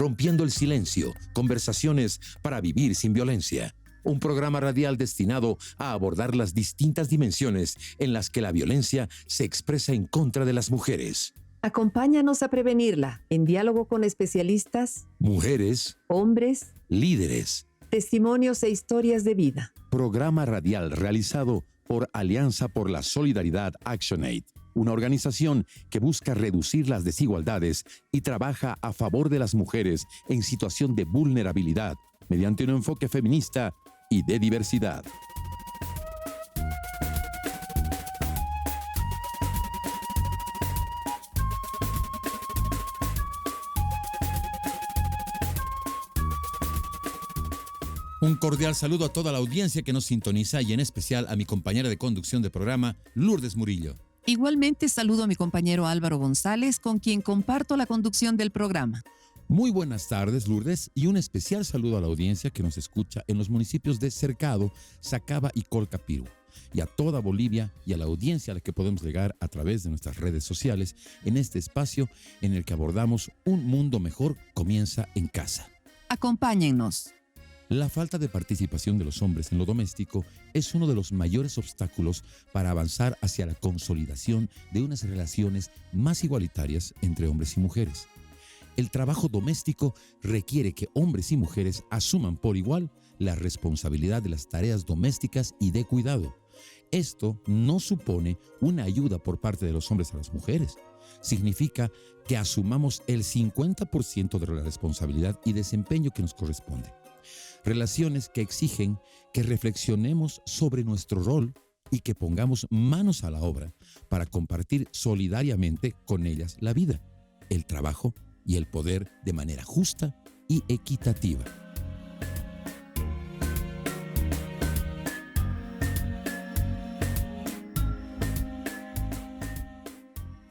Rompiendo el silencio, conversaciones para vivir sin violencia. Un programa radial destinado a abordar las distintas dimensiones en las que la violencia se expresa en contra de las mujeres. Acompáñanos a prevenirla en diálogo con especialistas, mujeres, hombres, líderes, testimonios e historias de vida. Programa radial realizado por Alianza por la Solidaridad ActionAid, una organización que busca reducir las desigualdades y trabaja a favor de las mujeres en situación de vulnerabilidad mediante un enfoque feminista y de diversidad. Un cordial saludo a toda la audiencia que nos sintoniza y en especial a mi compañera de conducción de programa, Lourdes Murillo. Igualmente saludo a mi compañero Álvaro González, con quien comparto la conducción del programa. Muy buenas tardes, Lourdes, y un especial saludo a la audiencia que nos escucha en los municipios de Cercado, Sacaba y Colcapirú, y a toda Bolivia y a la audiencia a la que podemos llegar a través de nuestras redes sociales en este espacio en el que abordamos un mundo mejor comienza en casa. Acompáñennos. La falta de participación de los hombres en lo doméstico es uno de los mayores obstáculos para avanzar hacia la consolidación de unas relaciones más igualitarias entre hombres y mujeres. El trabajo doméstico requiere que hombres y mujeres asuman por igual la responsabilidad de las tareas domésticas y de cuidado. Esto no supone una ayuda por parte de los hombres a las mujeres. Significa que asumamos el 50% de la responsabilidad y desempeño que nos corresponde. Relaciones que exigen que reflexionemos sobre nuestro rol y que pongamos manos a la obra para compartir solidariamente con ellas la vida, el trabajo y el poder de manera justa y equitativa.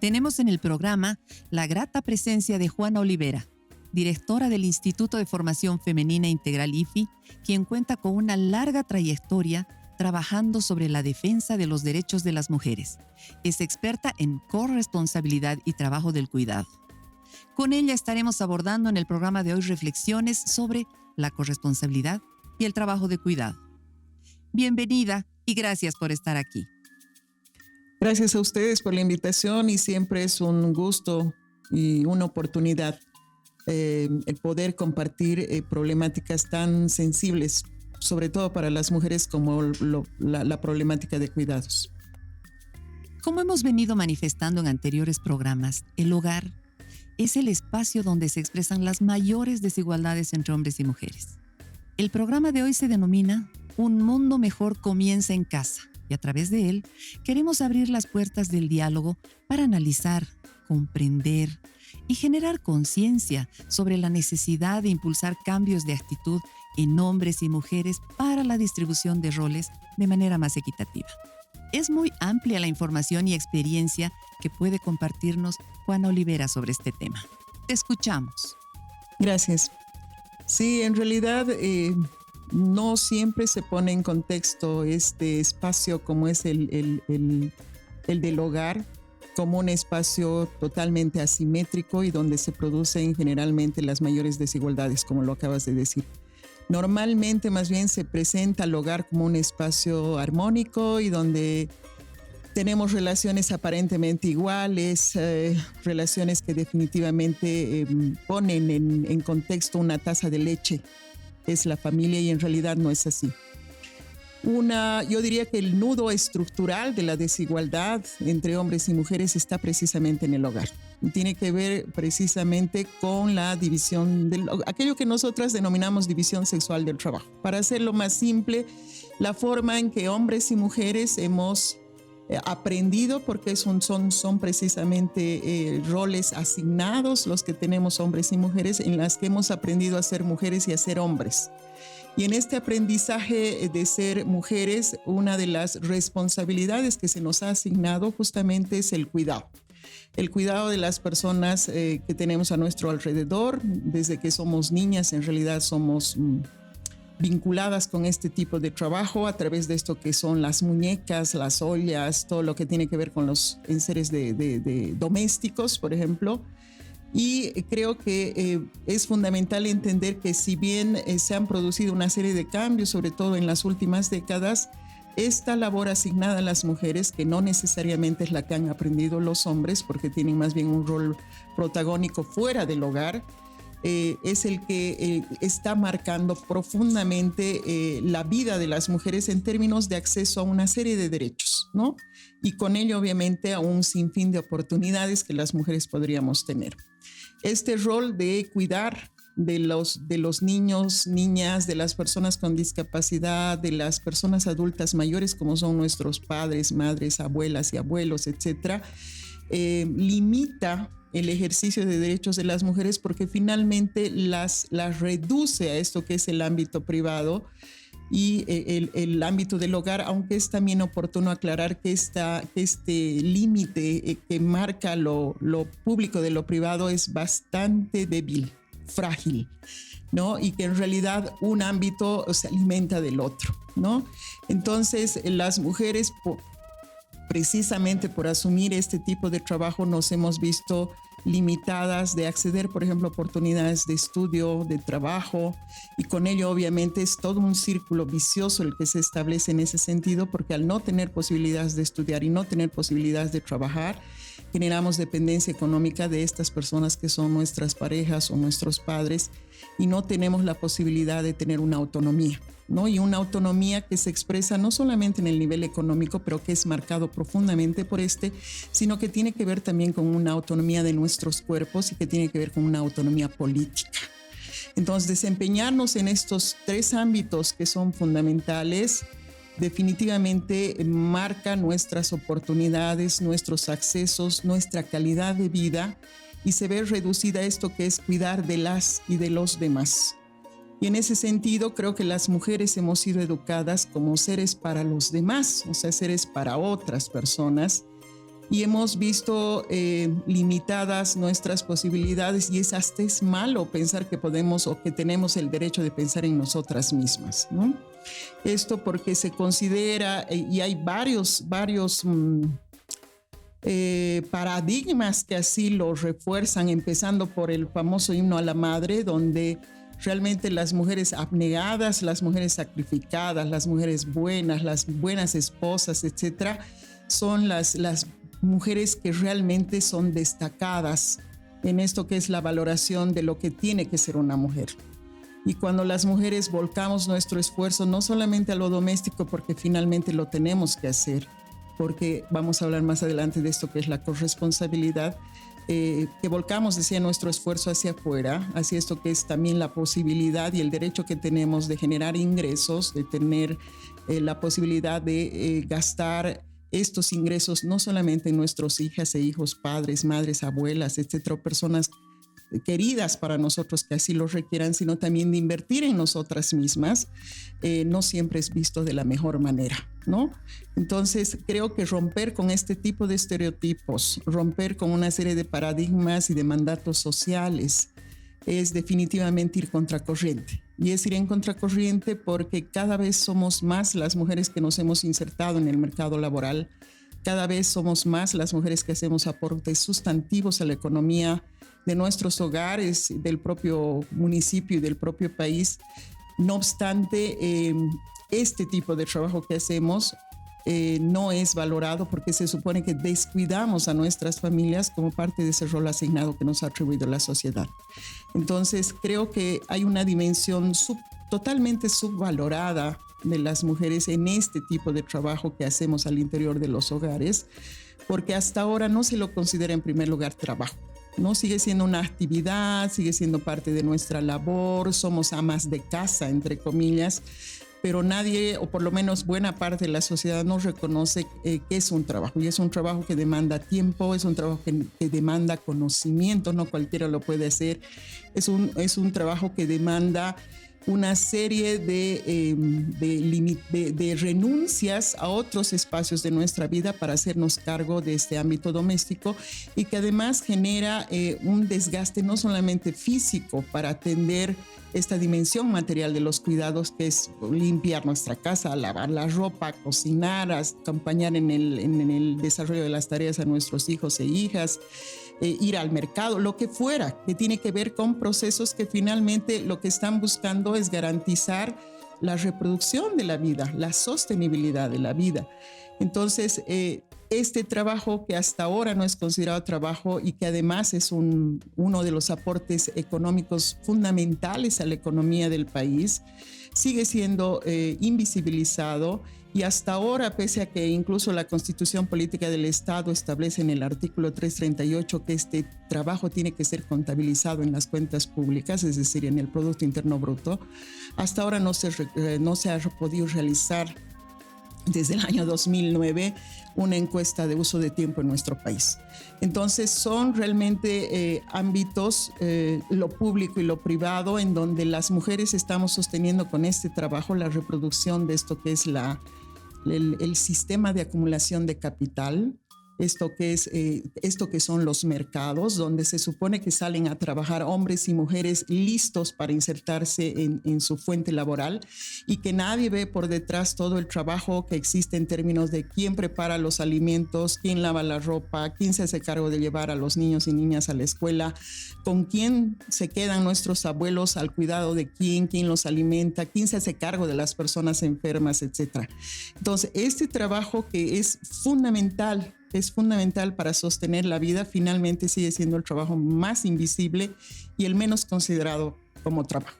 Tenemos en el programa la grata presencia de Juana Olivera, directora del Instituto de Formación Femenina Integral IFI, quien cuenta con una larga trayectoria trabajando sobre la defensa de los derechos de las mujeres. Es experta en corresponsabilidad y trabajo del cuidado. Con ella estaremos abordando en el programa de hoy reflexiones sobre la corresponsabilidad y el trabajo de cuidado. Bienvenida y gracias por estar aquí. Gracias a ustedes por la invitación y siempre es un gusto y una oportunidad el poder compartir problemáticas tan sensibles, sobre todo para las mujeres como la problemática de cuidados. Como hemos venido manifestando en anteriores programas, el hogar es el espacio donde se expresan las mayores desigualdades entre hombres y mujeres. El programa de hoy se denomina Un mundo mejor comienza en casa y a través de él queremos abrir las puertas del diálogo para analizar, comprender y generar conciencia sobre la necesidad de impulsar cambios de actitud en hombres y mujeres para la distribución de roles de manera más equitativa. Es muy amplia la información y experiencia que puede compartirnos Juana Olivera sobre este tema. Te escuchamos. Gracias. Sí, en realidad no siempre se pone en contexto este espacio como es el del hogar, como un espacio totalmente asimétrico y donde se producen generalmente las mayores desigualdades, como lo acabas de decir. Normalmente más bien se presenta el hogar como un espacio armónico y donde tenemos relaciones aparentemente iguales, relaciones que definitivamente ponen en contexto una taza de leche. Es la familia y en realidad no es así. Yo diría que el nudo estructural de la desigualdad entre hombres y mujeres está precisamente en el hogar. Y tiene que ver precisamente con la división, aquello que nosotras denominamos división sexual del trabajo. Para hacerlo más simple, la forma en que hombres y mujeres hemos aprendido, porque son precisamente roles asignados los que tenemos hombres y mujeres, en las que hemos aprendido a ser mujeres y a ser hombres. Y en este aprendizaje de ser mujeres, una de las responsabilidades que se nos ha asignado justamente es el cuidado. El cuidado de las personas que tenemos a nuestro alrededor. Desde que somos niñas, en realidad somos vinculadas con este tipo de trabajo a través de esto que son las muñecas, las ollas, todo lo que tiene que ver con los enseres de domésticos, por ejemplo. Y creo que es fundamental entender que si bien se han producido una serie de cambios, sobre todo en las últimas décadas, esta labor asignada a las mujeres, que no necesariamente es la que han aprendido los hombres, porque tienen más bien un rol protagónico fuera del hogar, es el que está marcando profundamente la vida de las mujeres en términos de acceso a una serie de derechos, ¿no? Y con ello, obviamente, a un sinfín de oportunidades que las mujeres podríamos tener. Este rol de cuidar de los niños, niñas, de las personas con discapacidad, de las personas adultas mayores, como son nuestros padres, madres, abuelas y abuelos, etcétera, limita el ejercicio de derechos de las mujeres porque finalmente las reduce a esto que es el ámbito privado y el ámbito del hogar, aunque es también oportuno aclarar que este límite que marca lo público de lo privado es bastante débil, frágil, ¿no? Y que en realidad un ámbito se alimenta del otro, ¿no? Entonces, las mujeres, precisamente por asumir este tipo de trabajo, nos hemos visto limitadas de acceder, por ejemplo, a oportunidades de estudio, de trabajo, y con ello obviamente es todo un círculo vicioso el que se establece en ese sentido, porque al no tener posibilidades de estudiar y no tener posibilidades de trabajar, generamos dependencia económica de estas personas que son nuestras parejas o nuestros padres y no tenemos la posibilidad de tener una autonomía, ¿no? Y una autonomía que se expresa no solamente en el nivel económico, pero que es marcado profundamente por sino que tiene que ver también con una autonomía de nuestros cuerpos y que tiene que ver con una autonomía política. Entonces, desempeñarnos en estos tres ámbitos que son fundamentales definitivamente marca nuestras oportunidades, nuestros accesos, nuestra calidad de vida y se ve reducida a esto que es cuidar de las y de los demás. Y en ese sentido creo que las mujeres hemos sido educadas como seres para los demás, o sea, seres para otras personas, y hemos visto limitadas nuestras posibilidades y hasta es malo pensar que podemos o que tenemos el derecho de pensar en nosotras mismas, ¿no? Esto porque se considera, y hay varios paradigmas que así lo refuerzan, empezando por el famoso himno a la madre, donde realmente las mujeres abnegadas, las mujeres sacrificadas, las mujeres buenas, las buenas esposas, etcétera, son las mujeres que realmente son destacadas en esto que es la valoración de lo que tiene que ser una mujer. Y cuando las mujeres volcamos nuestro esfuerzo no solamente a lo doméstico, porque finalmente lo tenemos que hacer, porque vamos a hablar más adelante de esto que es la corresponsabilidad, que volcamos, decía, nuestro esfuerzo hacia afuera, hacia esto que es también la posibilidad y el derecho que tenemos de generar ingresos, de tener la posibilidad de gastar estos ingresos no solamente en nuestros hijas e hijos, padres, madres, abuelas, etcétera, personas queridas para nosotros que así lo requieran, sino también de invertir en nosotras mismas, no siempre es visto de la mejor manera, ¿no? Entonces, creo que romper con este tipo de estereotipos, romper con una serie de paradigmas y de mandatos sociales, es definitivamente ir contracorriente. Y es ir en contracorriente porque cada vez somos más las mujeres que nos hemos insertado en el mercado laboral, cada vez somos más las mujeres que hacemos aportes sustantivos a la economía de nuestros hogares, del propio municipio y del propio país. No obstante, este tipo de trabajo que hacemos no es valorado porque se supone que descuidamos a nuestras familias como parte de ese rol asignado que nos ha atribuido la sociedad. Entonces, creo que hay una dimensión totalmente subvalorada de las mujeres en este tipo de trabajo que hacemos al interior de los hogares, porque hasta ahora no se lo considera en primer lugar trabajo, ¿no? Sigue siendo una actividad, sigue siendo parte de nuestra labor, somos amas de casa, entre comillas, pero nadie, o por lo menos buena parte de la sociedad, no reconoce que es un trabajo. Y es un trabajo que demanda tiempo, es un trabajo que demanda conocimiento, no cualquiera lo puede hacer. Es un trabajo que demanda una serie de renuncias a otros espacios de nuestra vida para hacernos cargo de este ámbito doméstico y que además genera un desgaste no solamente físico para atender esta dimensión material de los cuidados, que es limpiar nuestra casa, lavar la ropa, cocinar, acompañar en el desarrollo de las tareas a nuestros hijos e hijas, ir al mercado, lo que fuera, que tiene que ver con procesos que finalmente lo que están buscando es garantizar la reproducción de la vida, la sostenibilidad de la vida. Entonces, este trabajo que hasta ahora no es considerado trabajo y que además es uno de los aportes económicos fundamentales a la economía del país, sigue siendo invisibilizado. Y hasta ahora, pese a que incluso la Constitución Política del Estado establece en el artículo 338 que este trabajo tiene que ser contabilizado en las cuentas públicas, es decir, en el Producto Interno Bruto, hasta ahora no se ha podido realizar desde el año 2009 una encuesta de uso de tiempo en nuestro país. Entonces son realmente ámbitos, lo público y lo privado, en donde las mujeres estamos sosteniendo con este trabajo la reproducción de esto que es el sistema de acumulación de capital, esto que son los mercados, donde se supone que salen a trabajar hombres y mujeres listos para insertarse en su fuente laboral, y que nadie ve por detrás todo el trabajo que existe en términos de quién prepara los alimentos, quién lava la ropa, quién se hace cargo de llevar a los niños y niñas a la escuela, con quién se quedan nuestros abuelos al cuidado de quién los alimenta, quién se hace cargo de las personas enfermas, etc. Entonces, este trabajo que es fundamental para sostener la vida, finalmente sigue siendo el trabajo más invisible y el menos considerado como trabajo.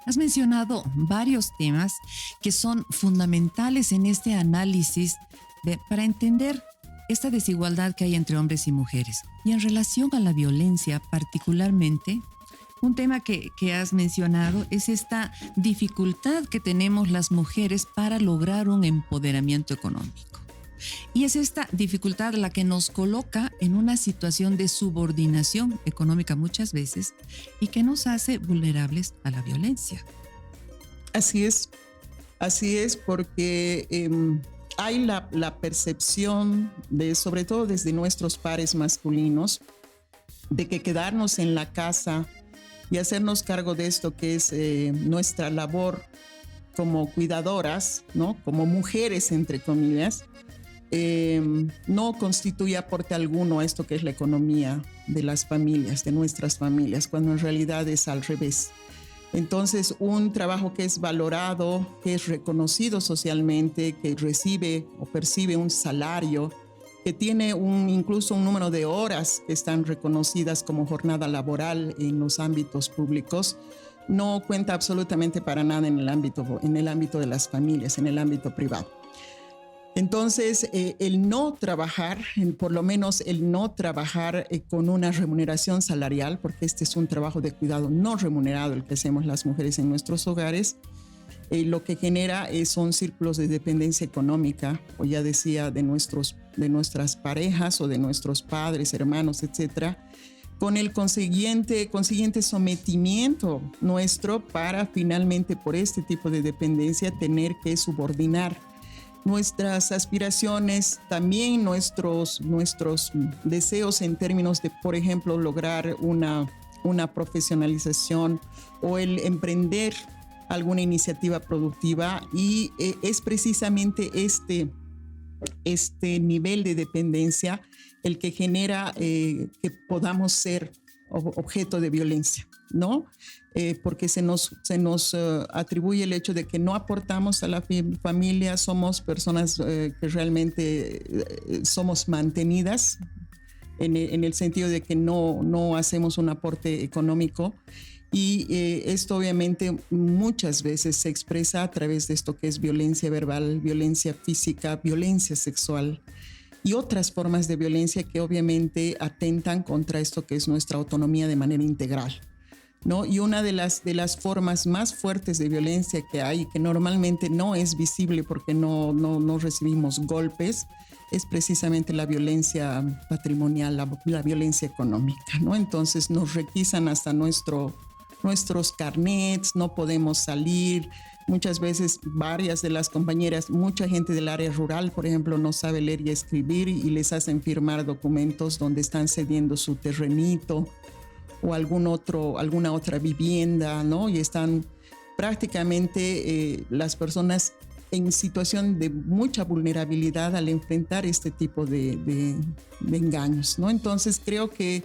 Has mencionado varios temas que son fundamentales en este análisis para entender esta desigualdad que hay entre hombres y mujeres. Y en relación a la violencia particularmente, un tema que has mencionado es esta dificultad que tenemos las mujeres para lograr un empoderamiento económico. Y es esta dificultad la que nos coloca en una situación de subordinación económica muchas veces y que nos hace vulnerables a la violencia. Así es porque hay la percepción sobre todo desde nuestros pares masculinos, de que quedarnos en la casa y hacernos cargo de esto que es nuestra labor como cuidadoras, ¿no? Como mujeres, entre comillas, no constituye aporte alguno a esto que es la economía de las familias, de nuestras familias, cuando en realidad es al revés. Entonces, un trabajo que es valorado, que es reconocido socialmente, que recibe o percibe un salario, que tiene incluso un número de horas que están reconocidas como jornada laboral en los ámbitos públicos, no cuenta absolutamente para nada en el ámbito de las familias, en el ámbito privado. Entonces, el no trabajar, por lo menos el no trabajar con una remuneración salarial, porque este es un trabajo de cuidado no remunerado el que hacemos las mujeres en nuestros hogares, lo que genera son círculos de dependencia económica, o ya decía, de nuestras parejas o de nuestros padres, hermanos, etcétera, con el consiguiente sometimiento nuestro para finalmente, por este tipo de dependencia, tener que subordinar nuestras aspiraciones, también nuestros deseos en términos de, por ejemplo, lograr una profesionalización o el emprender alguna iniciativa productiva, y es precisamente este nivel de dependencia el que genera que podamos ser objeto de violencia, ¿no? Porque se nos atribuye el hecho de que no aportamos a la familia, somos personas que realmente somos mantenidas en el sentido de que no hacemos un aporte económico, y esto obviamente muchas veces se expresa a través de esto que es violencia verbal, violencia física, violencia sexual y otras formas de violencia que obviamente atentan contra esto que es nuestra autonomía de manera integral, ¿no? Y una de las formas más fuertes de violencia que hay, que normalmente no es visible porque no recibimos golpes, es precisamente la violencia patrimonial, la violencia económica, ¿no? Entonces nos requisan hasta nuestros carnets, no podemos salir. Muchas veces varias de las compañeras, mucha gente del área rural, por ejemplo, no sabe leer y escribir, y les hacen firmar documentos donde están cediendo su terrenito o alguna otra vivienda, ¿no? Y están prácticamente las personas en situación de mucha vulnerabilidad al enfrentar este tipo de engaños, ¿no? Entonces creo que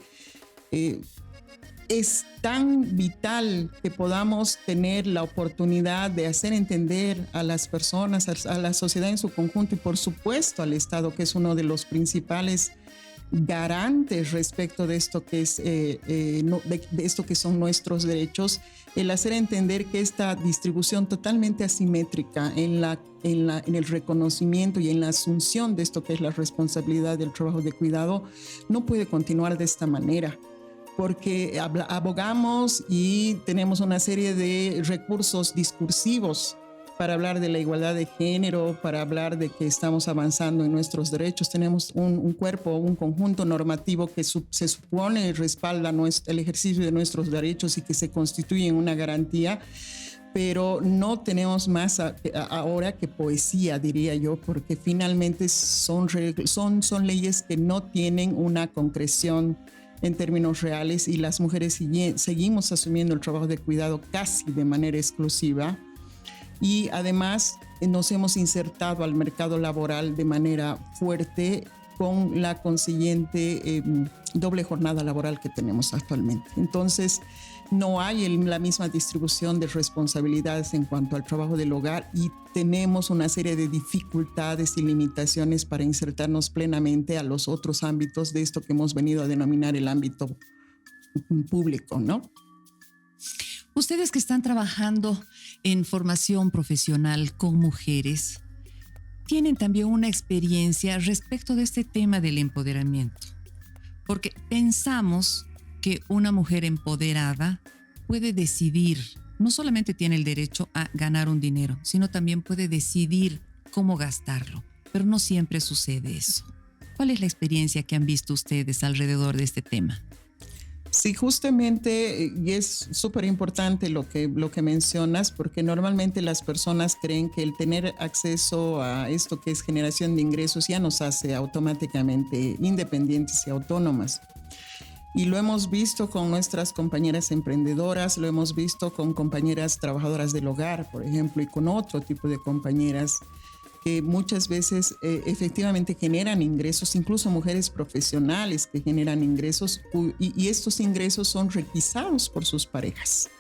es tan vital que podamos tener la oportunidad de hacer entender a las personas, a la sociedad en su conjunto y por supuesto al Estado, que es uno de los principales garantes respecto de esto que es de esto que son nuestros derechos, el hacer entender que esta distribución totalmente asimétrica en el reconocimiento y en la asunción de esto que es la responsabilidad del trabajo de cuidado no puede continuar de esta manera, porque abogamos y tenemos una serie de recursos discursivos para hablar de la igualdad de género, para hablar de que estamos avanzando en nuestros derechos. Tenemos un cuerpo, un conjunto normativo que se supone respalda el ejercicio de nuestros derechos y que se constituye en una garantía, pero no tenemos más ahora que poesía, diría yo, porque finalmente son leyes que no tienen una concreción en términos reales y las mujeres seguimos asumiendo el trabajo de cuidado casi de manera exclusiva. Y además nos hemos insertado al mercado laboral de manera fuerte con la consiguiente doble jornada laboral que tenemos actualmente. Entonces, no hay la misma distribución de responsabilidades en cuanto al trabajo del hogar y tenemos una serie de dificultades y limitaciones para insertarnos plenamente a los otros ámbitos de esto que hemos venido a denominar el ámbito público, ¿no? Ustedes que están trabajando en formación profesional con mujeres, tienen también una experiencia respecto de este tema del empoderamiento, porque pensamos que una mujer empoderada puede decidir, no solamente tiene el derecho a ganar un dinero, sino también puede decidir cómo gastarlo, pero no siempre sucede eso. ¿Cuál es la experiencia que han visto ustedes alrededor de este tema? Sí, justamente, y es súper importante lo que mencionas, porque normalmente las personas creen que el tener acceso a esto que es generación de ingresos ya nos hace automáticamente independientes y autónomas. Y lo hemos visto con nuestras compañeras emprendedoras, lo hemos visto con compañeras trabajadoras del hogar, por ejemplo, y con otro tipo de compañeras que muchas veces efectivamente generan ingresos, incluso mujeres profesionales que generan ingresos y estos ingresos son requisados por sus parejas.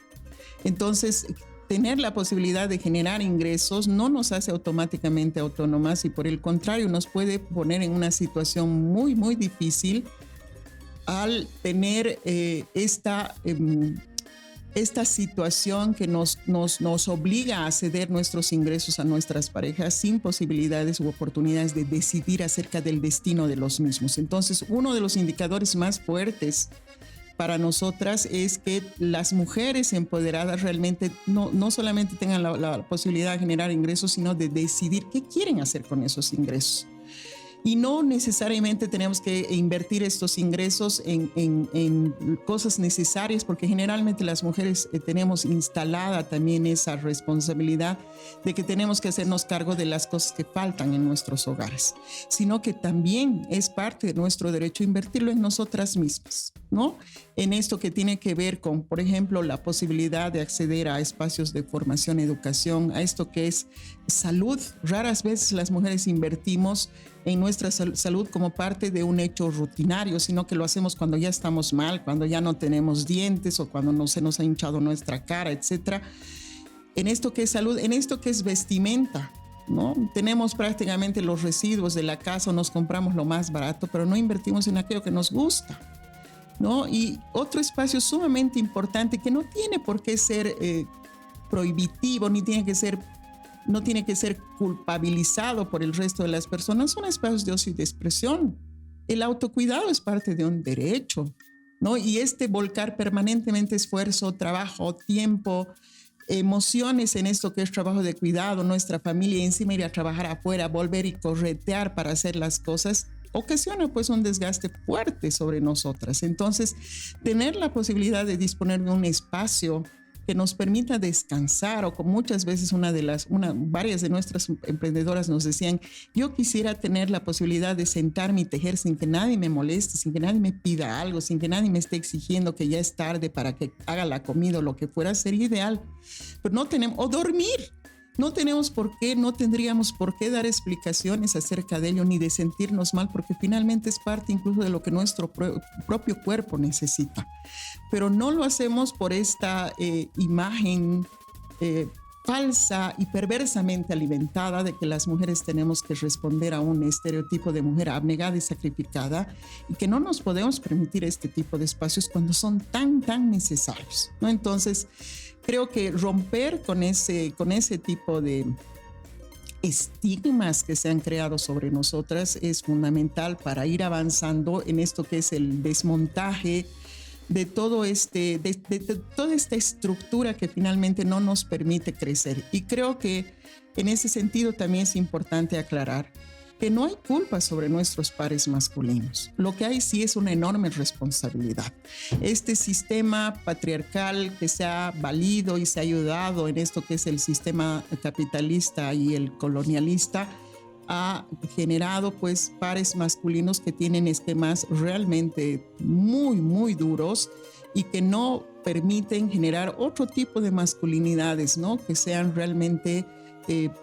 Entonces, tener la posibilidad de generar ingresos no nos hace automáticamente autónomas y por el contrario nos puede poner en una situación muy, muy difícil al tener esta situación que nos obliga a ceder nuestros ingresos a nuestras parejas sin posibilidades u oportunidades de decidir acerca del destino de los mismos. Entonces, uno de los indicadores más fuertes para nosotras es que las mujeres empoderadas realmente no solamente tengan la posibilidad de generar ingresos, sino de decidir qué quieren hacer con esos ingresos. Y no necesariamente tenemos que invertir estos ingresos en cosas necesarias, porque generalmente las mujeres tenemos instalada también esa responsabilidad de que tenemos que hacernos cargo de las cosas que faltan en nuestros hogares, sino que también es parte de nuestro derecho invertirlo en nosotras mismas, ¿no? En esto que tiene que ver con, por ejemplo, la posibilidad de acceder a espacios de formación, educación, a esto que es salud. Raras veces las mujeres invertimos en nuestra salud como parte de un hecho rutinario, sino que lo hacemos cuando ya estamos mal, cuando ya no tenemos dientes o cuando se nos ha hinchado nuestra cara, etcétera. En esto que es salud, en esto que es vestimenta, ¿no? Tenemos prácticamente los residuos de la casa o nos compramos lo más barato, pero no invertimos en aquello que nos gusta, ¿no? Y otro espacio sumamente importante que no tiene por qué ser prohibitivo, no tiene que ser culpabilizado por el resto de las personas, son espacios de ocio y de expresión. El autocuidado es parte de un derecho, ¿no? Y volcar permanentemente esfuerzo, trabajo, tiempo, emociones en esto que es trabajo de cuidado, nuestra familia, y encima ir a trabajar afuera, volver y corretear para hacer las cosas, ocasiona pues un desgaste fuerte sobre nosotras. Entonces, tener la posibilidad de disponer de un espacio que nos permita descansar, o como muchas veces varias de nuestras emprendedoras nos decían, yo quisiera tener la posibilidad de sentarme y tejer sin que nadie me moleste, sin que nadie me pida algo, sin que nadie me esté exigiendo que ya es tarde para que haga la comida o lo que fuera, sería ideal. Pero no tenemos, o dormir. no tendríamos por qué dar explicaciones acerca de ello ni de sentirnos mal, porque finalmente es parte incluso de lo que nuestro propio cuerpo necesita. Pero no lo hacemos por esta imagen falsa y perversamente alimentada de que las mujeres tenemos que responder a un estereotipo de mujer abnegada y sacrificada, y que no nos podemos permitir este tipo de espacios cuando son tan necesarios, ¿no? Entonces, creo que romper con ese tipo de estigmas que se han creado sobre nosotras es fundamental para ir avanzando en esto que es el desmontaje de toda esta estructura que finalmente no nos permite crecer. Y creo que en ese sentido también es importante aclarar que no hay culpa sobre nuestros pares masculinos. Lo que hay sí es una enorme responsabilidad. Este sistema patriarcal que se ha valido y se ha ayudado en esto que es el sistema capitalista y el colonialista ha generado pues pares masculinos que tienen esquemas realmente muy duros y que no permiten generar otro tipo de masculinidades, ¿no? Que sean realmente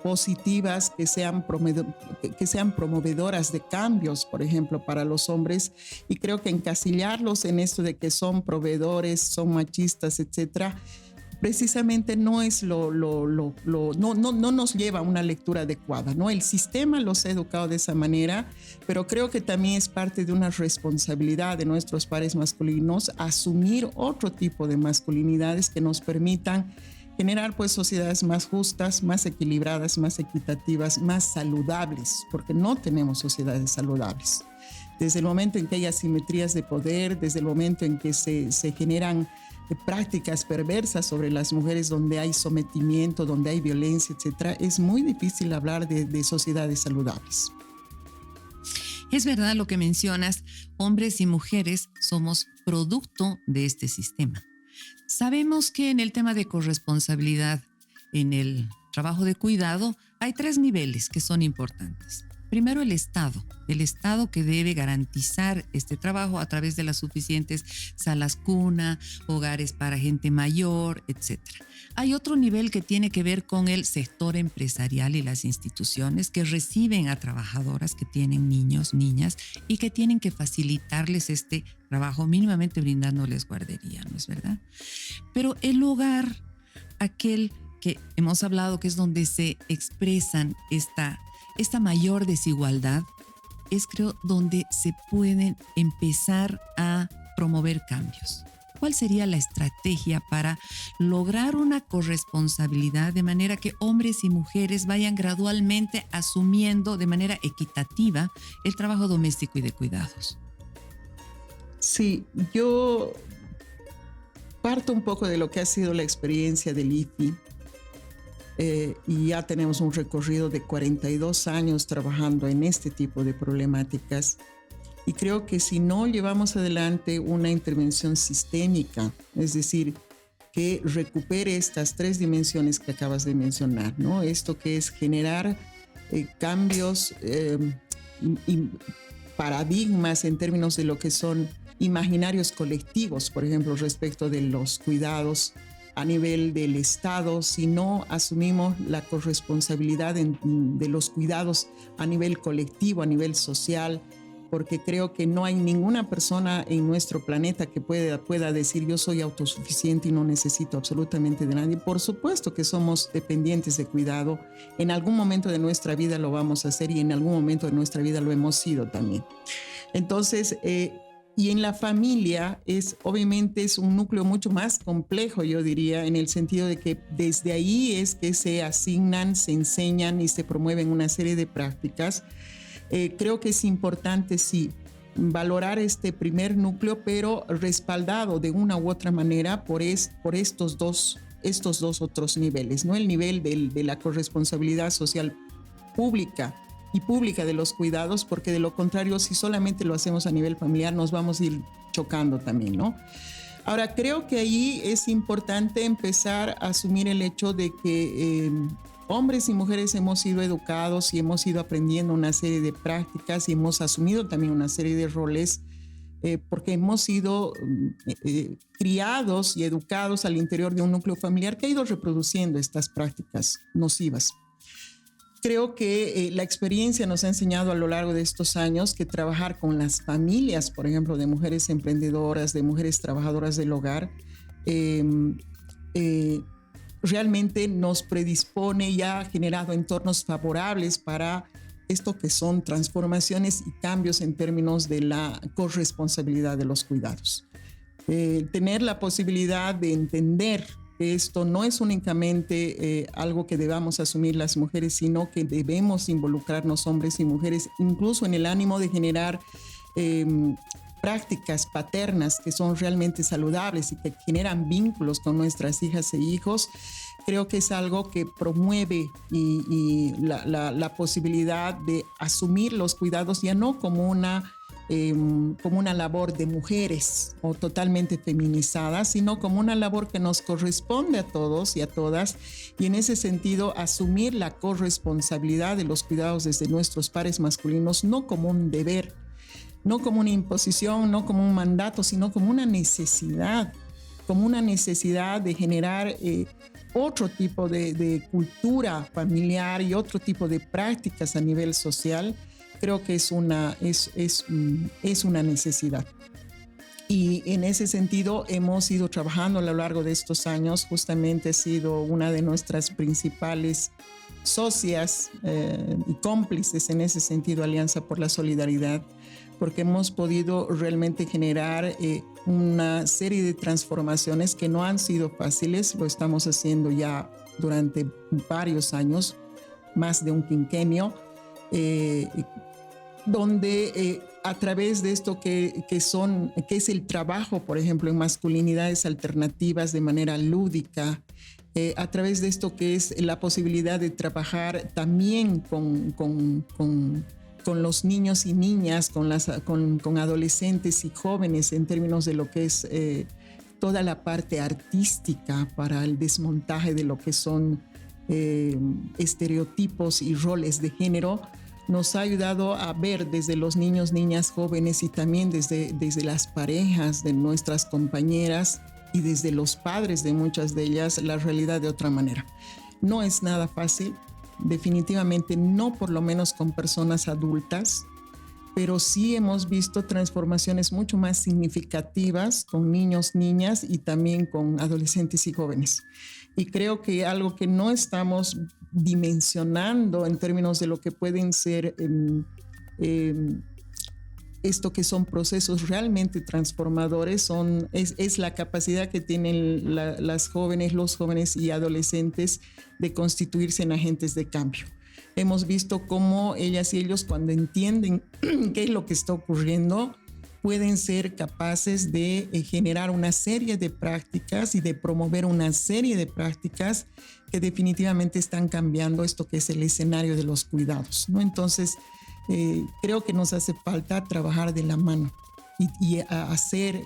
positivas, que sean promovedoras de cambios, por ejemplo, para los hombres. Y creo que encasillarlos en esto de que son proveedores, son machistas, etcétera, precisamente no es no nos lleva a una lectura adecuada, ¿no? El sistema los ha educado de esa manera, pero creo que también es parte de una responsabilidad de nuestros pares masculinos asumir otro tipo de masculinidades que nos permitan generar pues sociedades más justas, más equilibradas, más equitativas, más saludables, porque no tenemos sociedades saludables. Desde el momento en que hay asimetrías de poder, desde el momento en que se generan prácticas perversas sobre las mujeres, donde hay sometimiento, donde hay violencia, etcétera, es muy difícil hablar de sociedades saludables. Es verdad lo que mencionas, hombres y mujeres somos producto de este sistema. Sabemos que en el tema de corresponsabilidad, en el trabajo de cuidado, hay 3 niveles que son importantes. Primero, el Estado que debe garantizar este trabajo a través de las suficientes salas cuna, hogares para gente mayor, etc. Hay otro nivel que tiene que ver con el sector empresarial y las instituciones que reciben a trabajadoras que tienen niños, niñas y que tienen que facilitarles este trabajo mínimamente brindándoles guardería, ¿no es verdad? Pero el hogar, aquel que hemos hablado que es donde se expresan esta mayor desigualdad, es creo donde se pueden empezar a promover cambios. ¿Cuál sería la estrategia para lograr una corresponsabilidad de manera que hombres y mujeres vayan gradualmente asumiendo de manera equitativa el trabajo doméstico y de cuidados? Sí, yo parto un poco de lo que ha sido la experiencia del IFI. Y ya tenemos un recorrido de 42 años trabajando en este tipo de problemáticas. Y creo que si no llevamos adelante una intervención sistémica, es decir, que recupere estas 3 dimensiones que acabas de mencionar, ¿no? Esto que es generar cambios y paradigmas en términos de lo que son imaginarios colectivos, por ejemplo, respecto de los cuidados a nivel del Estado, si no asumimos la corresponsabilidad de los cuidados a nivel colectivo, a nivel social, porque creo que no hay ninguna persona en nuestro planeta que pueda decir yo soy autosuficiente y no necesito absolutamente de nadie. Por supuesto que somos dependientes de cuidado. En algún momento de nuestra vida lo vamos a hacer y en algún momento de nuestra vida lo hemos sido también. Entonces, y en la familia obviamente es un núcleo mucho más complejo, yo diría, en el sentido de que desde ahí es que se asignan, se enseñan y se promueven una serie de prácticas. Creo que es importante, sí, valorar este primer núcleo, pero respaldado de una u otra manera por estos dos otros niveles, ¿no? El nivel de la corresponsabilidad social pública de los cuidados, porque de lo contrario, si solamente lo hacemos a nivel familiar, nos vamos a ir chocando también, ¿no? Ahora, creo que ahí es importante empezar a asumir el hecho de que hombres y mujeres hemos sido educados y hemos ido aprendiendo una serie de prácticas y hemos asumido también una serie de roles porque hemos sido criados y educados al interior de un núcleo familiar que ha ido reproduciendo estas prácticas nocivas. Creo que la experiencia nos ha enseñado a lo largo de estos años que trabajar con las familias, por ejemplo, de mujeres emprendedoras, de mujeres trabajadoras del hogar, realmente nos predispone y ha generado entornos favorables para esto que son transformaciones y cambios en términos de la corresponsabilidad de los cuidados. Tener la posibilidad de entender que esto no es únicamente algo que debamos asumir las mujeres, sino que debemos involucrarnos hombres y mujeres, incluso en el ánimo de generar prácticas paternas que son realmente saludables y que generan vínculos con nuestras hijas e hijos. Creo que es algo que promueve la posibilidad de asumir los cuidados ya no como una labor de mujeres o totalmente feminizada, sino como una labor que nos corresponde a todos y a todas, y en ese sentido asumir la corresponsabilidad de los cuidados desde nuestros pares masculinos, no como un deber, no como una imposición, no como un mandato, sino como una necesidad de generar otro tipo de cultura familiar y otro tipo de prácticas a nivel social. Creo que es una necesidad. Y en ese sentido hemos ido trabajando a lo largo de estos años. Justamente ha sido una de nuestras principales socias y cómplices en ese sentido, Alianza por la Solidaridad, porque hemos podido realmente generar una serie de transformaciones que no han sido fáciles. Lo estamos haciendo ya durante varios años, más de un quinquenio, donde a través de esto que es el trabajo, por ejemplo, en masculinidades alternativas de manera lúdica, a través de esto que es la posibilidad de trabajar también con los niños y niñas, con adolescentes y jóvenes en términos de lo que es toda la parte artística para el desmontaje de lo que son estereotipos y roles de género, nos ha ayudado a ver desde los niños, niñas, jóvenes y también desde las parejas de nuestras compañeras y desde los padres de muchas de ellas la realidad de otra manera. No es nada fácil, definitivamente no, por lo menos con personas adultas, pero sí hemos visto transformaciones mucho más significativas con niños, niñas y también con adolescentes y jóvenes. Y creo que algo que no estamos dimensionando en términos de lo que pueden ser esto que son procesos realmente transformadores es la capacidad que tienen las jóvenes, los jóvenes y adolescentes de constituirse en agentes de cambio. Hemos visto cómo ellas y ellos, cuando entienden qué es lo que está ocurriendo, pueden ser capaces de generar una serie de prácticas y de promover una serie de prácticas que definitivamente están cambiando esto que es el escenario de los cuidados, ¿no? Entonces, creo que nos hace falta trabajar de la mano y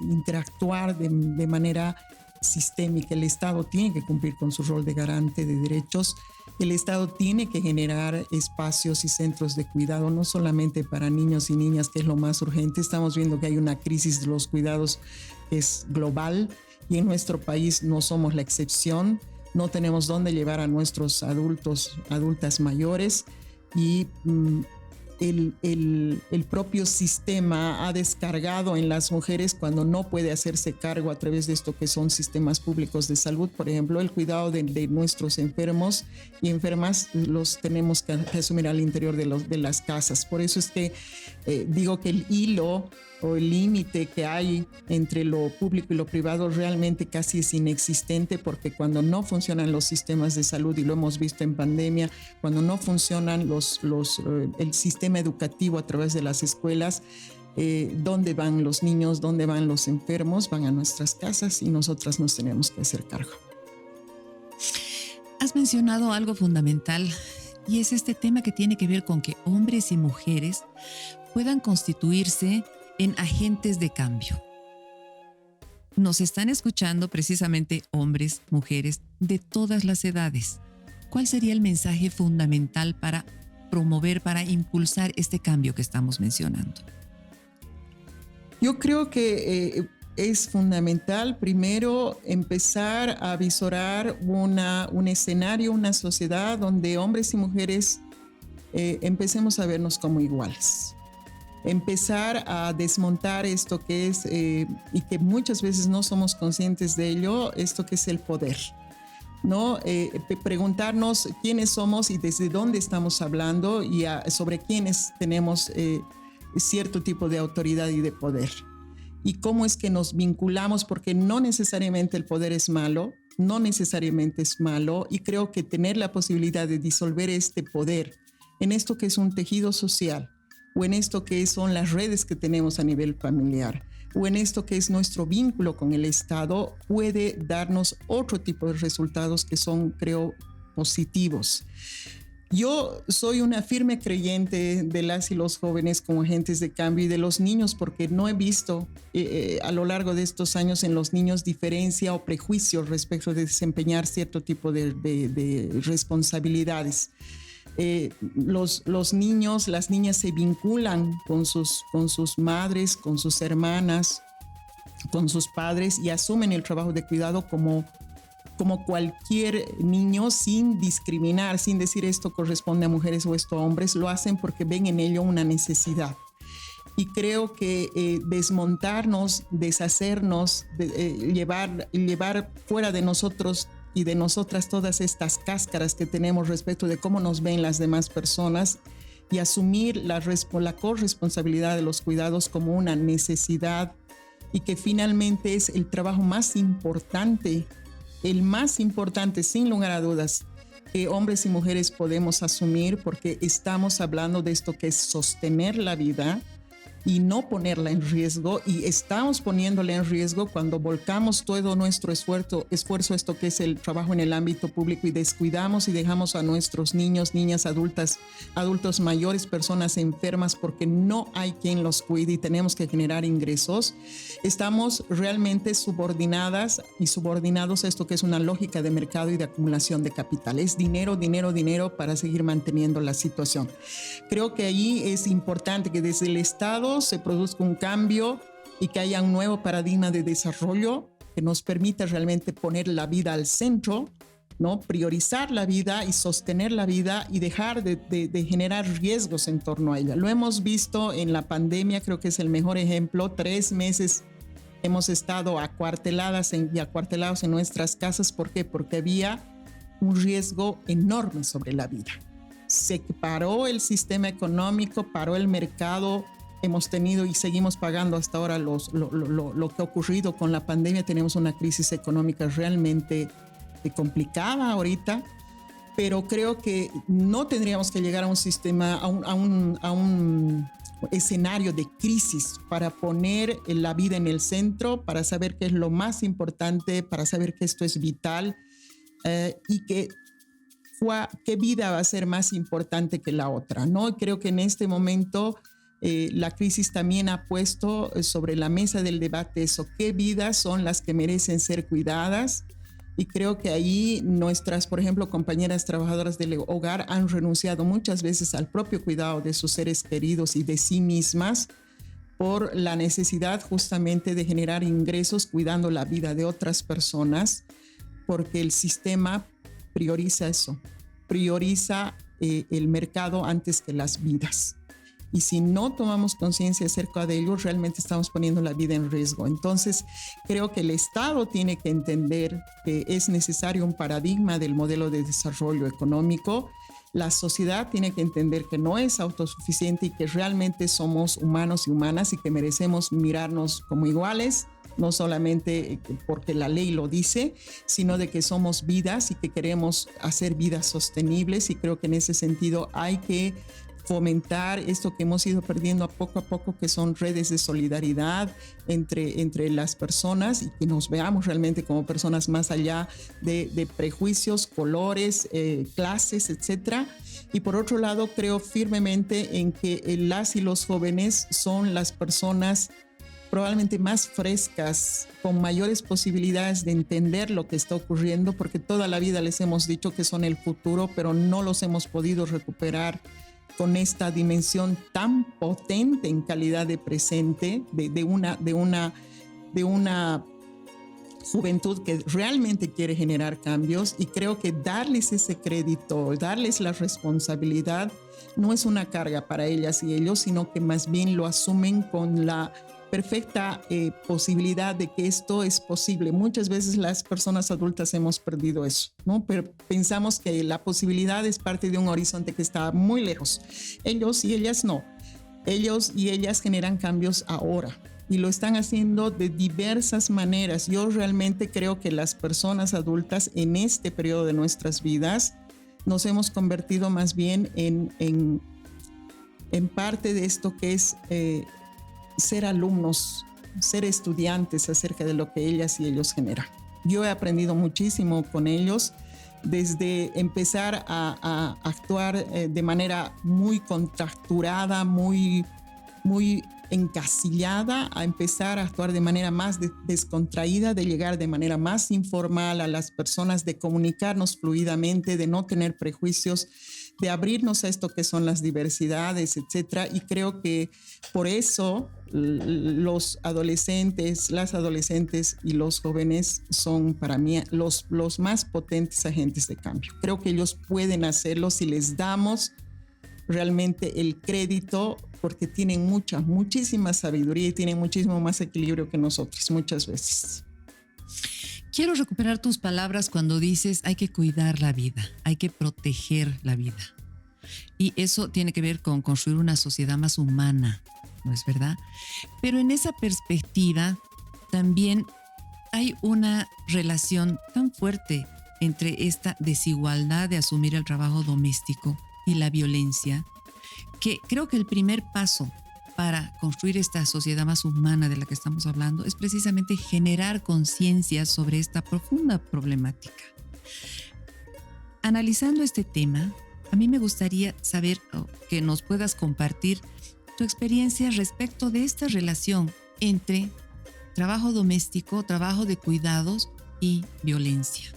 interactuar de manera sistémica. El Estado tiene que cumplir con su rol de garante de derechos. El Estado tiene que generar espacios y centros de cuidado, no solamente para niños y niñas, que es lo más urgente. Estamos viendo que hay una crisis de los cuidados que es global y en nuestro país no somos la excepción. No tenemos dónde llevar a nuestros adultas mayores y el propio sistema ha descargado en las mujeres cuando no puede hacerse cargo a través de esto que son sistemas públicos de salud. Por ejemplo, el cuidado de nuestros enfermos y enfermas los tenemos que asumir al interior de las casas. Por eso es que digo que el hilo o el límite que hay entre lo público y lo privado realmente casi es inexistente, porque cuando no funcionan los sistemas de salud, y lo hemos visto en pandemia, cuando no funcionan el sistema educativo a través de las escuelas, ¿dónde van los niños? ¿Dónde van los enfermos? Van a nuestras casas y nosotras nos tenemos que hacer cargo. Has mencionado algo fundamental y es este tema que tiene que ver con que hombres y mujeres puedan constituirse en agentes de cambio. Nos están escuchando precisamente hombres, mujeres de todas las edades. ¿Cuál sería el mensaje fundamental para promover, para impulsar este cambio que estamos mencionando? Yo creo que es fundamental primero empezar a visorar un escenario, una sociedad donde hombres y mujeres empecemos a vernos como iguales. Empezar a desmontar esto que es, y que muchas veces no somos conscientes de ello, esto que es el poder, ¿no? Preguntarnos quiénes somos y desde dónde estamos hablando y sobre quiénes tenemos cierto tipo de autoridad y de poder. Y cómo es que nos vinculamos, porque no necesariamente el poder es malo, no necesariamente es malo, y creo que tener la posibilidad de disolver este poder en esto que es un tejido social, o en esto que son las redes que tenemos a nivel familiar, o en esto que es nuestro vínculo con el Estado, puede darnos otro tipo de resultados que son, creo, positivos. Yo soy una firme creyente de las y los jóvenes como agentes de cambio y de los niños, porque no he visto a lo largo de estos años en los niños diferencia o prejuicios respecto de desempeñar cierto tipo de responsabilidades. Los niños, las niñas se vinculan con sus madres, con sus hermanas, con sus padres y asumen el trabajo de cuidado como cualquier niño, sin discriminar, sin decir esto corresponde a mujeres o esto a hombres. Lo hacen porque ven en ello una necesidad. Y creo que desmontarnos, deshacernos, llevar fuera de nosotros y de nosotras todas estas cáscaras que tenemos respecto de cómo nos ven las demás personas y asumir la corresponsabilidad de los cuidados como una necesidad, y que finalmente es el trabajo más importante, el más importante sin lugar a dudas, que hombres y mujeres podemos asumir, porque estamos hablando de esto que es sostener la vida y no ponerla en riesgo, y estamos poniéndola en riesgo cuando volcamos todo nuestro esfuerzo, esto que es el trabajo en el ámbito público, y descuidamos y dejamos a nuestros niños, niñas, adultos mayores, personas enfermas, porque no hay quien los cuide y tenemos que generar ingresos. Estamos realmente subordinadas y subordinados a esto que es una lógica de mercado y de acumulación de capital. Es dinero, dinero, dinero para seguir manteniendo la situación. Creo que ahí es importante que desde el Estado se produzca un cambio y que haya un nuevo paradigma de desarrollo que nos permita realmente poner la vida al centro, ¿no? Priorizar la vida y sostener la vida y dejar de generar riesgos en torno a ella. Lo hemos visto en la pandemia, creo que es el mejor ejemplo. 3 meses hemos estado acuartelados en nuestras casas. ¿Por qué? Porque había un riesgo enorme sobre la vida. Se paró el sistema económico, paró el mercado. Hemos tenido y seguimos pagando hasta ahora lo que ha ocurrido con la pandemia. Tenemos una crisis económica realmente complicada ahorita, pero creo que no tendríamos que llegar a un sistema, a un escenario de crisis para poner la vida en el centro, para saber qué es lo más importante, para saber que esto es vital, y que qué vida va a ser más importante que la otra, ¿no? Creo que en este momento la crisis también ha puesto sobre la mesa del debate eso, qué vidas son las que merecen ser cuidadas, y creo que ahí nuestras, por ejemplo, compañeras trabajadoras del hogar han renunciado muchas veces al propio cuidado de sus seres queridos y de sí mismas por la necesidad justamente de generar ingresos cuidando la vida de otras personas, porque el sistema prioriza eso, prioriza el mercado antes que las vidas. Y si no tomamos conciencia acerca de ello, realmente estamos poniendo la vida en riesgo. Entonces, creo que el Estado tiene que entender que es necesario un paradigma del modelo de desarrollo económico. La sociedad tiene que entender que no es autosuficiente y que realmente somos humanos y humanas y que merecemos mirarnos como iguales, no solamente porque la ley lo dice, sino de que somos vidas y que queremos hacer vidas sostenibles. Y creo que en ese sentido hay que fomentar esto que hemos ido perdiendo a poco, que son redes de solidaridad entre las personas, y que nos veamos realmente como personas más allá de prejuicios, colores, clases, etc. Y por otro lado, creo firmemente en que las y los jóvenes son las personas probablemente más frescas, con mayores posibilidades de entender lo que está ocurriendo, porque toda la vida les hemos dicho que son el futuro, pero no los hemos podido recuperar con esta dimensión tan potente en calidad de presente, de una juventud que realmente quiere generar cambios, y creo que darles ese crédito, darles la responsabilidad, no es una carga para ellas y ellos, sino que más bien lo asumen con la perfecta posibilidad de que esto es posible. Muchas veces las personas adultas hemos perdido eso, ¿no? Pero pensamos que la posibilidad es parte de un horizonte que está muy lejos. Ellos y ellas no. Ellos y ellas generan cambios ahora y lo están haciendo de diversas maneras. Yo realmente creo que las personas adultas en este periodo de nuestras vidas nos hemos convertido más bien en parte de esto que es ser alumnos, ser estudiantes acerca de lo que ellas y ellos generan. Yo he aprendido muchísimo con ellos, desde empezar a actuar de manera muy contracturada, muy encasillada, a empezar a actuar de manera más descontraída, de llegar de manera más informal a las personas, de comunicarnos fluidamente, de no tener prejuicios, de abrirnos a esto que son las diversidades, etcétera. Y creo que por eso los adolescentes, las adolescentes y los jóvenes son para mí los más potentes agentes de cambio. Creo que ellos pueden hacerlo si les damos realmente el crédito, porque tienen muchísima sabiduría y tienen muchísimo más equilibrio que nosotros muchas veces. Quiero recuperar tus palabras cuando dices hay que cuidar la vida, hay que proteger la vida. Y eso tiene que ver con construir una sociedad más humana, ¿no es verdad? Pero en esa perspectiva también hay una relación tan fuerte entre esta desigualdad de asumir el trabajo doméstico y la violencia, que creo que el primer paso para construir esta sociedad más humana de la que estamos hablando es precisamente generar conciencia sobre esta profunda problemática. Analizando este tema, a mí me gustaría saber que nos puedas compartir tu experiencia respecto de esta relación entre trabajo doméstico, trabajo de cuidados y violencia.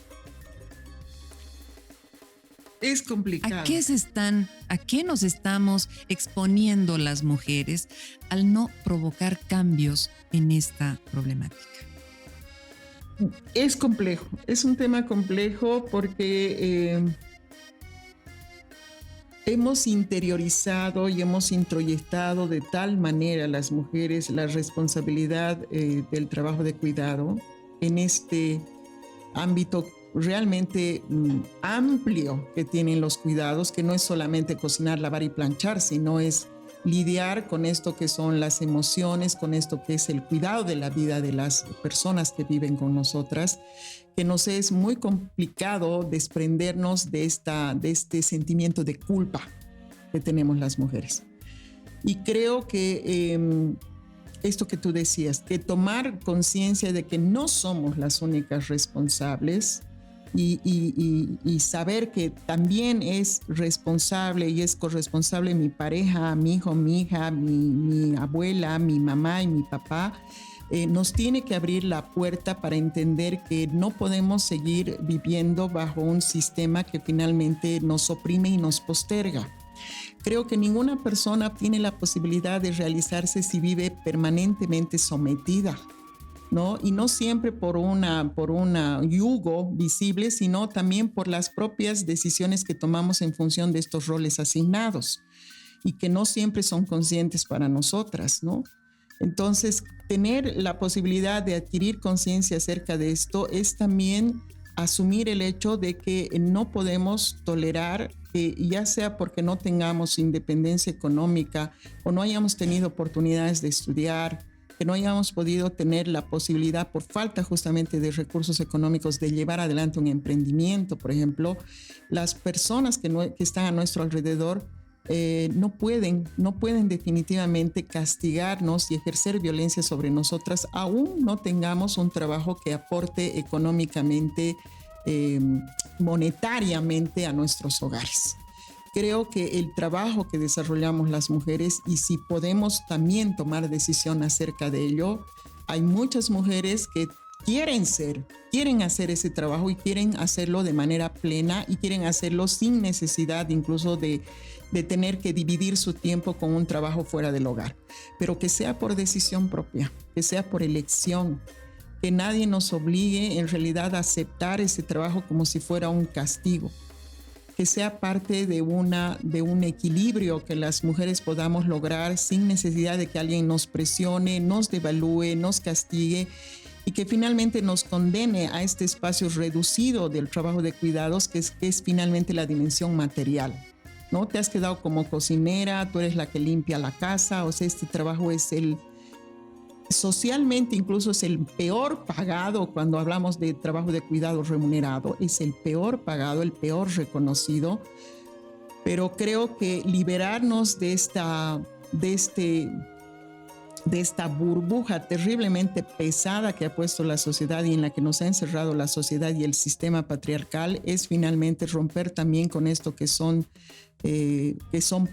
Es complicado. ¿A qué nos estamos exponiendo las mujeres al no provocar cambios en esta problemática? Es complejo, es un tema complejo porque hemos interiorizado y hemos introyectado de tal manera a las mujeres la responsabilidad del trabajo de cuidado en este ámbito realmente amplio que tienen los cuidados, que no es solamente cocinar, lavar y planchar, sino es lidiar con esto que son las emociones, con esto que es el cuidado de la vida de las personas que viven con nosotras, que nos es muy complicado desprendernos de este sentimiento de culpa que tenemos las mujeres. Y creo que esto que tú decías, que tomar conciencia de que no somos las únicas responsables, y saber que también es responsable y es corresponsable mi pareja, mi hijo, mi hija, mi abuela, mi mamá y mi papá, nos tiene que abrir la puerta para entender que no podemos seguir viviendo bajo un sistema que finalmente nos oprime y nos posterga. Creo que ninguna persona tiene la posibilidad de realizarse si vive permanentemente sometida, ¿no? Y no siempre por una yugo visible, sino también por las propias decisiones que tomamos en función de estos roles asignados y que no siempre son conscientes para nosotras, ¿no? Entonces, tener la posibilidad de adquirir conciencia acerca de esto es también asumir el hecho de que no podemos tolerar que, ya sea porque no tengamos independencia económica o no hayamos tenido oportunidades de estudiar, que no hayamos podido tener la posibilidad por falta justamente de recursos económicos de llevar adelante un emprendimiento, por ejemplo, las personas que están a nuestro alrededor no pueden definitivamente castigarnos y ejercer violencia sobre nosotras, aún no tengamos un trabajo que aporte económicamente, monetariamente a nuestros hogares. Creo que el trabajo que desarrollamos las mujeres, y si podemos también tomar decisión acerca de ello, hay muchas mujeres que quieren hacer ese trabajo y quieren hacerlo de manera plena y quieren hacerlo sin necesidad incluso de tener que dividir su tiempo con un trabajo fuera del hogar, pero que sea por decisión propia, que sea por elección, que nadie nos obligue en realidad a aceptar ese trabajo como si fuera un castigo, que sea parte de un equilibrio que las mujeres podamos lograr sin necesidad de que alguien nos presione, nos devalúe, nos castigue y que finalmente nos condene a este espacio reducido del trabajo de cuidados que es finalmente la dimensión material, ¿no? Te has quedado como cocinera, tú eres la que limpia la casa, o sea, este trabajo es socialmente incluso es el peor pagado cuando hablamos de trabajo de cuidado remunerado, es el peor pagado, el peor reconocido, pero creo que liberarnos de esta burbuja terriblemente pesada que ha puesto la sociedad y en la que nos ha encerrado la sociedad y el sistema patriarcal es finalmente romper también con esto que son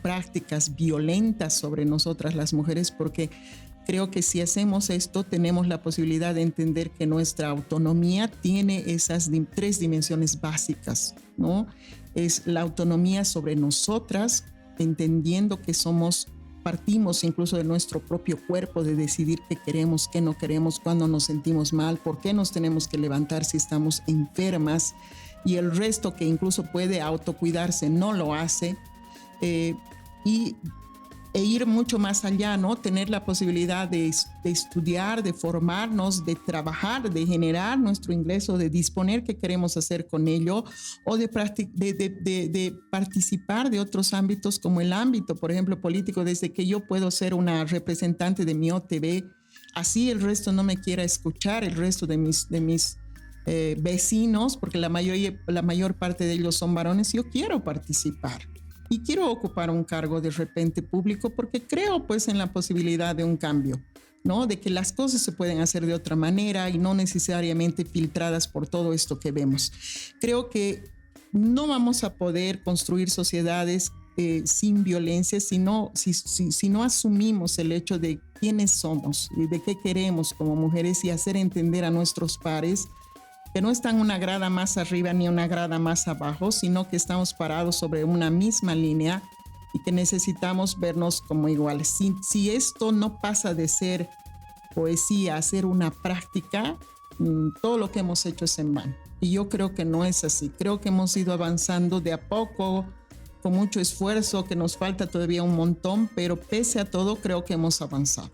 prácticas violentas sobre nosotras las mujeres, porque creo que si hacemos esto tenemos la posibilidad de entender que nuestra autonomía tiene esas tres dimensiones básicas, ¿no? Es la autonomía sobre nosotras, entendiendo que partimos incluso de nuestro propio cuerpo, de decidir qué queremos, qué no queremos, cuándo nos sentimos mal, por qué nos tenemos que levantar si estamos enfermas, y el resto que incluso puede autocuidarse no lo hace, e ir mucho más allá, ¿no? Tener la posibilidad de estudiar, de formarnos, de trabajar, de generar nuestro ingreso, de disponer qué queremos hacer con ello, o de participar de otros ámbitos como el ámbito, por ejemplo, político, desde que yo puedo ser una representante de mi OTB, así el resto no me quiera escuchar, el resto de mis vecinos, porque la mayor parte de ellos son varones, yo quiero participar. Y quiero ocupar un cargo de repente público porque creo pues en la posibilidad de un cambio, ¿no? De que las cosas se pueden hacer de otra manera y no necesariamente filtradas por todo esto que vemos. Creo que no vamos a poder construir sociedades sin violencia si no asumimos el hecho de quiénes somos y de qué queremos como mujeres y hacer entender a nuestros pares que no están una grada más arriba ni una grada más abajo, sino que estamos parados sobre una misma línea y que necesitamos vernos como iguales. Si esto no pasa de ser poesía a ser una práctica, todo lo que hemos hecho es en vano. Y yo creo que no es así. Creo que hemos ido avanzando de a poco, con mucho esfuerzo, que nos falta todavía un montón, pero pese a todo creo que hemos avanzado.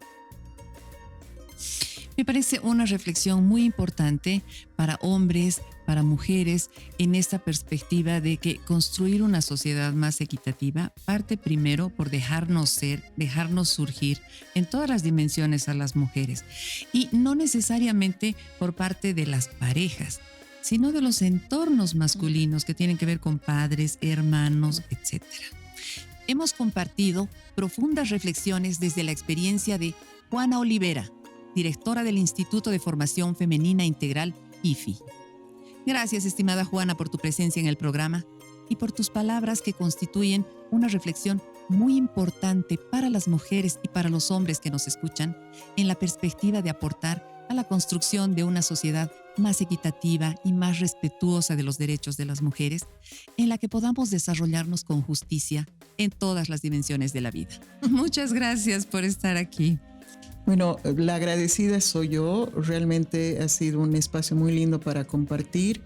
Me parece una reflexión muy importante para hombres, para mujeres, en esta perspectiva de que construir una sociedad más equitativa parte primero por dejarnos ser, dejarnos surgir en todas las dimensiones a las mujeres, y no necesariamente por parte de las parejas, sino de los entornos masculinos que tienen que ver con padres, hermanos, etc. Hemos compartido profundas reflexiones desde la experiencia de Juana Olivera, directora del Instituto de Formación Femenina Integral, IFI. Gracias, estimada Juana, por tu presencia en el programa y por tus palabras que constituyen una reflexión muy importante para las mujeres y para los hombres que nos escuchan en la perspectiva de aportar a la construcción de una sociedad más equitativa y más respetuosa de los derechos de las mujeres, en la que podamos desarrollarnos con justicia en todas las dimensiones de la vida. Muchas gracias por estar aquí. Bueno, la agradecida soy yo. Realmente ha sido un espacio muy lindo para compartir.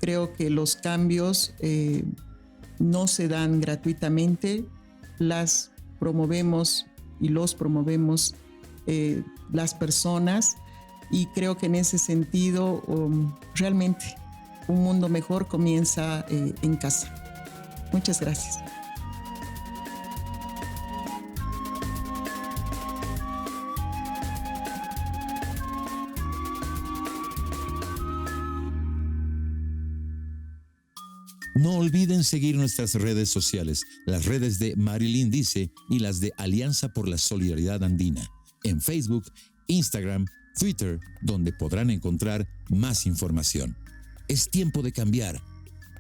Creo que los cambios no se dan gratuitamente. Las promovemos y los promovemos las personas. Y creo que en ese sentido, realmente un mundo mejor comienza en casa. Muchas gracias. No olviden seguir nuestras redes sociales, las redes de Marilyn Dice y las de Alianza por la Solidaridad Andina, en Facebook, Instagram, Twitter, donde podrán encontrar más información. Es tiempo de cambiar.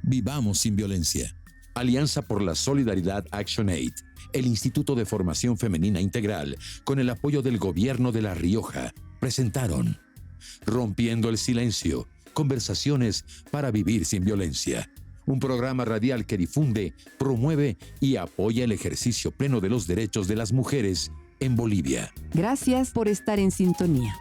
Vivamos sin violencia. Alianza por la Solidaridad ActionAid, el Instituto de Formación Femenina Integral, con el apoyo del Gobierno de La Rioja, presentaron Rompiendo el Silencio, conversaciones para vivir sin violencia. Un programa radial que difunde, promueve y apoya el ejercicio pleno de los derechos de las mujeres en Bolivia. Gracias por estar en sintonía.